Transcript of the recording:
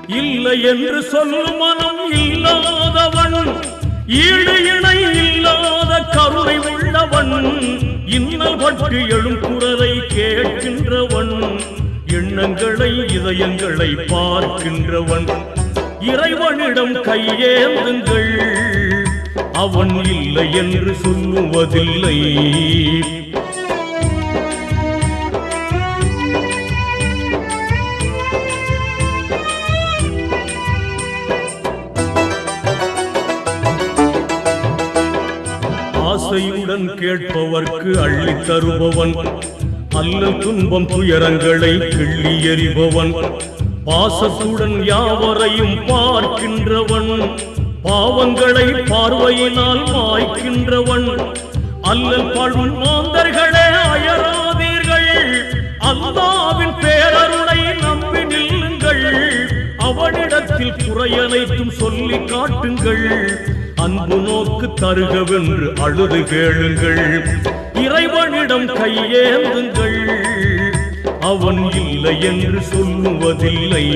இல்லை என்று சொல்லும் மனம் இல்லாதவன், ஈடு இணை இல்லாத கருணை உள்ளவன், இன்னல் பற்றி எழும் குரலை கேட்கின்றவன், எண்ணங்களை இதயங்களை பார்க்கின்றவன், இறைவனிடம் கையேந்துங்கள், அவன் இல்லை என்று சொல்லுவதில்லை. ஆசையுடன் கேட்பவர்க்கு அள்ளி தருபவன், அல்லல் துன்பம் துயரங்களை கிள்ளி எறிபவன், பாசத்துடன் யாவரையும் பார்க்கின்றவன், பாவங்களை பார்வையினால் மாய்க்கின்றவன், அல்லல் பழும் மாந்தர்களே அயராதீர்கள், அல்லாஹ்வின் பேரருளை நம்பி நில்லுங்கள், அவனிடத்தில் குறையனைத்தும் சொல்லி காட்டுங்கள், அன்பு நோக்கு தருகவென்று அழுது கேளுங்கள், இறைவனிடம் கையேந்துங்கள், அவன் இல்லை என்று சொல்லுவதில்லை.